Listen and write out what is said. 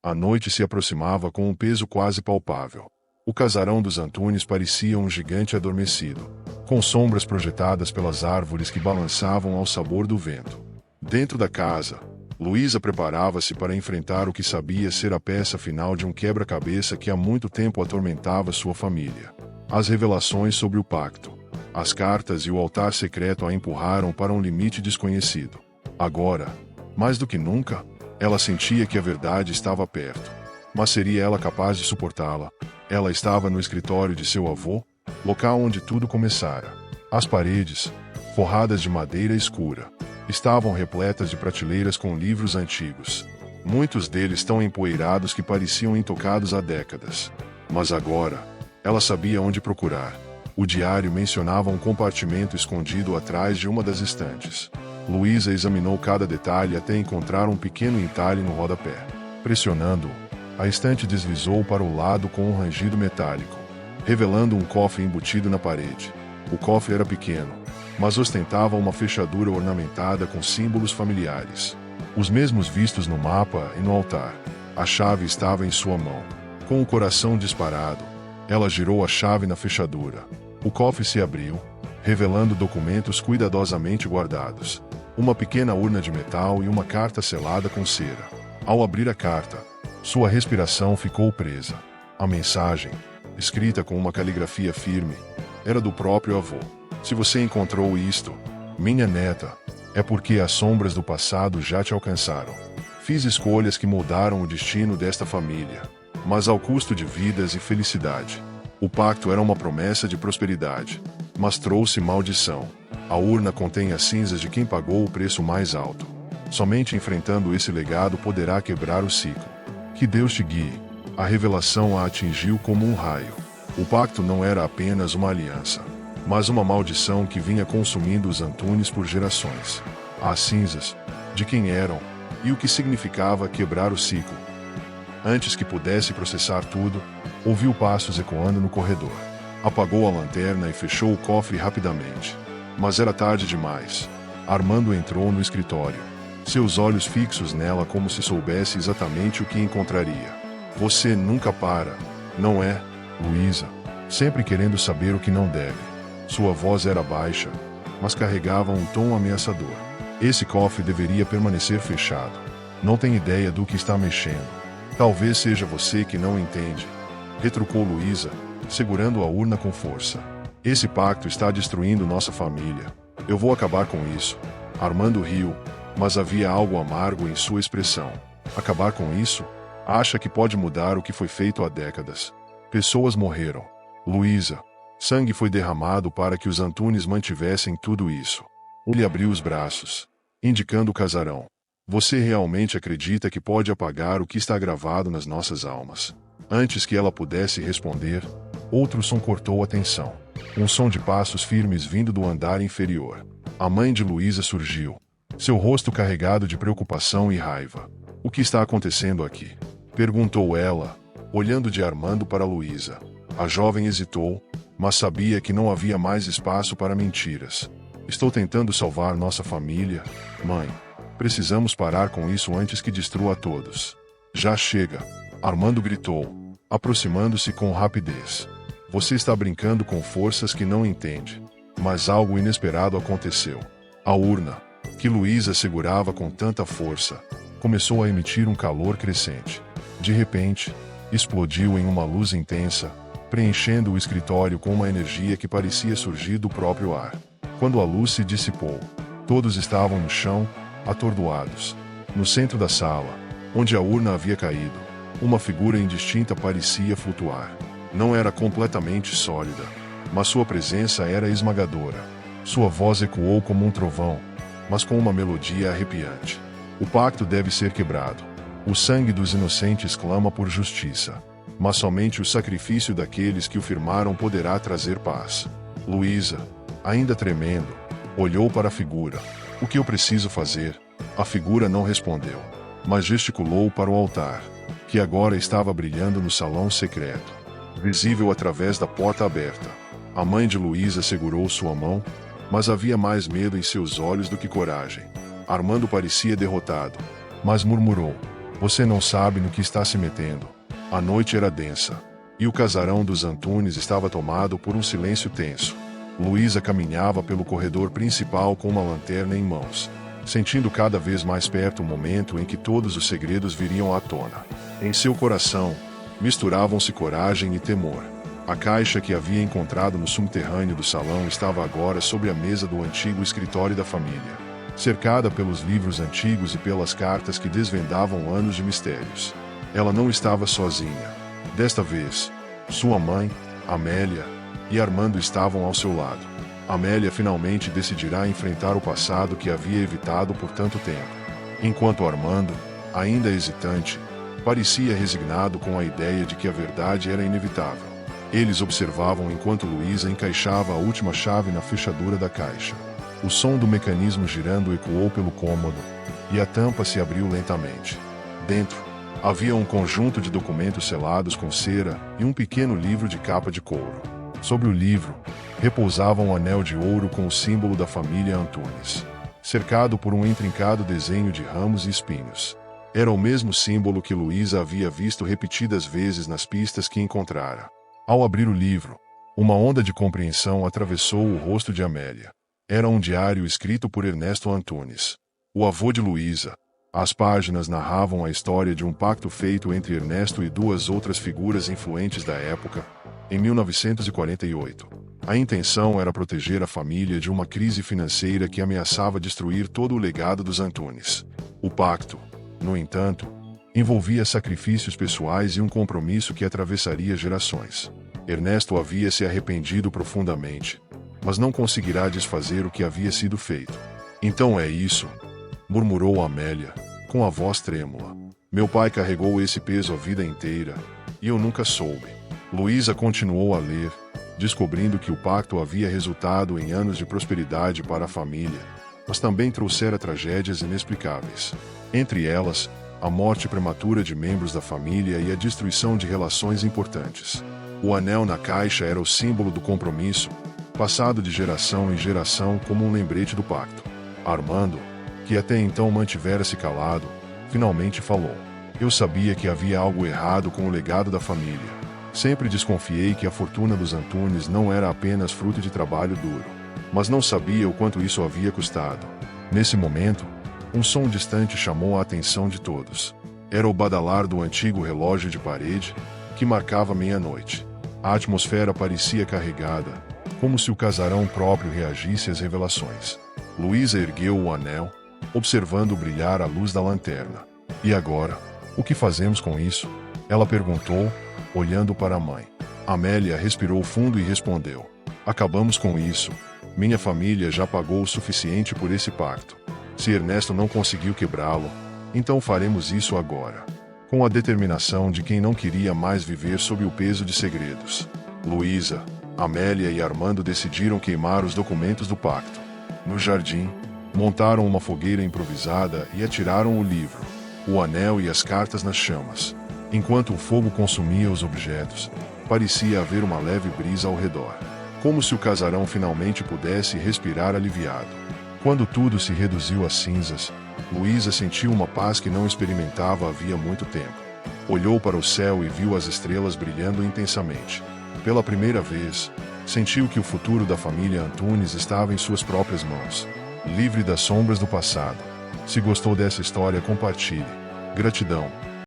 A noite se aproximava com um peso quase palpável. O casarão dos Antunes parecia um gigante adormecido, com sombras projetadas pelas árvores que balançavam ao sabor do vento. Dentro da casa, Luísa preparava-se para enfrentar o que sabia ser a peça final de um quebra-cabeça que há muito tempo atormentava sua família. As revelações sobre o pacto, as cartas e o altar secreto a empurraram para um limite desconhecido. Agora, mais do que nunca, ela sentia que a verdade estava perto. Mas seria ela capaz de suportá-la? Ela estava no escritório de seu avô, local onde tudo começara. As paredes, forradas de madeira escura, estavam repletas de prateleiras com livros antigos. Muitos deles tão empoeirados que pareciam intocados há décadas. Mas agora, ela sabia onde procurar. O diário mencionava um compartimento escondido atrás de uma das estantes. Luísa examinou cada detalhe até encontrar um pequeno entalhe no rodapé. Pressionando-o, a estante deslizou para o lado com um rangido metálico, revelando um cofre embutido na parede. O cofre era pequeno, mas ostentava uma fechadura ornamentada com símbolos familiares, os mesmos vistos no mapa e no altar. A chave estava em sua mão. Com o coração disparado, ela girou a chave na fechadura. O cofre se abriu, revelando documentos cuidadosamente guardados, uma pequena urna de metal e uma carta selada com cera. Ao abrir a carta, sua respiração ficou presa. A mensagem, escrita com uma caligrafia firme, era do próprio avô. Se você encontrou isto, minha neta, é porque as sombras do passado já te alcançaram. Fiz escolhas que moldaram o destino desta família, mas ao custo de vidas e felicidade. O pacto era uma promessa de prosperidade, mas trouxe maldição. A urna contém as cinzas de quem pagou o preço mais alto. Somente enfrentando esse legado poderá quebrar o ciclo. Que Deus te guie. A revelação a atingiu como um raio. O pacto não era apenas uma aliança, mas uma maldição que vinha consumindo os Antunes por gerações. As cinzas, de quem eram, e o que significava quebrar o ciclo. Antes que pudesse processar tudo, ouviu passos ecoando no corredor. Apagou a lanterna e fechou o cofre rapidamente. Mas era tarde demais. Armando entrou no escritório, seus olhos fixos nela como se soubesse exatamente o que encontraria. Você nunca para, não é, Luísa? Sempre querendo saber o que não deve. Sua voz era baixa, mas carregava um tom ameaçador. Esse cofre deveria permanecer fechado. Não tem ideia do que está mexendo. Talvez seja você que não entende, retrucou Luísa, segurando a urna com força. Esse pacto está destruindo nossa família. Eu vou acabar com isso. Armando riu, mas havia algo amargo em sua expressão. Acabar com isso? Acha que pode mudar o que foi feito há décadas? Pessoas morreram. Luísa, sangue foi derramado para que os Antunes mantivessem tudo isso. Ele abriu os braços, indicando o casarão. Você realmente acredita que pode apagar o que está gravado nas nossas almas? Antes que ela pudesse responder, outro som cortou a tensão. Um som de passos firmes vindo do andar inferior. A mãe de Luísa surgiu, seu rosto carregado de preocupação e raiva. O que está acontecendo aqui? Perguntou ela, olhando de Armando para Luísa. A jovem hesitou, mas sabia que não havia mais espaço para mentiras. Estou tentando salvar nossa família, mãe. Precisamos parar com isso antes que destrua a todos. Já chega, Armando gritou, aproximando-se com rapidez. Você está brincando com forças que não entende. Mas algo inesperado aconteceu. A urna, que Luísa segurava com tanta força, começou a emitir um calor crescente. De repente, explodiu em uma luz intensa, preenchendo o escritório com uma energia que parecia surgir do próprio ar. Quando a luz se dissipou, todos estavam no chão, atordoados. No centro da sala, onde a urna havia caído, uma figura indistinta parecia flutuar. Não era completamente sólida, mas sua presença era esmagadora. Sua voz ecoou como um trovão, mas com uma melodia arrepiante. O pacto deve ser quebrado. O sangue dos inocentes clama por justiça, mas somente o sacrifício daqueles que o firmaram poderá trazer paz. Luísa, ainda tremendo, olhou para a figura. O que eu preciso fazer? A figura não respondeu, mas gesticulou para o altar, que agora estava brilhando no salão secreto, visível através da porta aberta. A mãe de Luísa segurou sua mão, mas havia mais medo em seus olhos do que coragem. Armando parecia derrotado, mas murmurou: Você não sabe no que está se metendo. A noite era densa, e o casarão dos Antunes estava tomado por um silêncio tenso. Luísa caminhava pelo corredor principal com uma lanterna em mãos, sentindo cada vez mais perto o momento em que todos os segredos viriam à tona. Em seu coração, misturavam-se coragem e temor. A caixa que havia encontrado no subterrâneo do salão estava agora sobre a mesa do antigo escritório da família, cercada pelos livros antigos e pelas cartas que desvendavam anos de mistérios. Ela não estava sozinha. Desta vez, sua mãe, Amélia, e Armando estavam ao seu lado. Amélia finalmente decidirá enfrentar o passado que havia evitado por tanto tempo. Enquanto Armando, ainda hesitante, parecia resignado com a ideia de que a verdade era inevitável. Eles observavam enquanto Luísa encaixava a última chave na fechadura da caixa. O som do mecanismo girando ecoou pelo cômodo, e a tampa se abriu lentamente. Dentro, havia um conjunto de documentos selados com cera e um pequeno livro de capa de couro. Sobre o livro, repousava um anel de ouro com o símbolo da família Antunes, cercado por um intrincado desenho de ramos e espinhos. Era o mesmo símbolo que Luísa havia visto repetidas vezes nas pistas que encontrara. Ao abrir o livro, uma onda de compreensão atravessou o rosto de Amélia. Era um diário escrito por Ernesto Antunes, o avô de Luísa. As páginas narravam a história de um pacto feito entre Ernesto e duas outras figuras influentes da época, em 1948. A intenção era proteger a família de uma crise financeira que ameaçava destruir todo o legado dos Antunes. O pacto, no entanto, envolvia sacrifícios pessoais e um compromisso que atravessaria gerações. Ernesto havia se arrependido profundamente, mas não conseguirá desfazer o que havia sido feito. Então é isso, murmurou Amélia, com a voz trêmula. Meu pai carregou esse peso a vida inteira, e eu nunca soube. Luísa continuou a ler, descobrindo que o pacto havia resultado em anos de prosperidade para a família, mas também trouxera tragédias inexplicáveis. Entre elas, a morte prematura de membros da família e a destruição de relações importantes. O anel na caixa era o símbolo do compromisso, passado de geração em geração como um lembrete do pacto. Armando, que até então mantivera-se calado, finalmente falou. Eu sabia que havia algo errado com o legado da família. Sempre desconfiei que a fortuna dos Antunes não era apenas fruto de trabalho duro, mas não sabia o quanto isso havia custado. Nesse momento, um som distante chamou a atenção de todos. Era o badalar do antigo relógio de parede, que marcava meia-noite. A atmosfera parecia carregada, como se o casarão próprio reagisse às revelações. Luísa ergueu o anel, observando brilhar a luz da lanterna. E agora, o que fazemos com isso? Ela perguntou, olhando para a mãe. Amélia respirou fundo e respondeu. Acabamos com isso. Minha família já pagou o suficiente por esse pacto. Se Ernesto não conseguiu quebrá-lo, então faremos isso agora. Com a determinação de quem não queria mais viver sob o peso de segredos. Luísa, Amélia e Armando decidiram queimar os documentos do pacto. No jardim, montaram uma fogueira improvisada e atiraram o livro, o anel e as cartas nas chamas. Enquanto o fogo consumia os objetos, parecia haver uma leve brisa ao redor, como se o casarão finalmente pudesse respirar aliviado. Quando tudo se reduziu a cinzas, Luísa sentiu uma paz que não experimentava havia muito tempo. Olhou para o céu e viu as estrelas brilhando intensamente. Pela primeira vez, sentiu que o futuro da família Antunes estava em suas próprias mãos, livre das sombras do passado. Se gostou dessa história, compartilhe. Gratidão.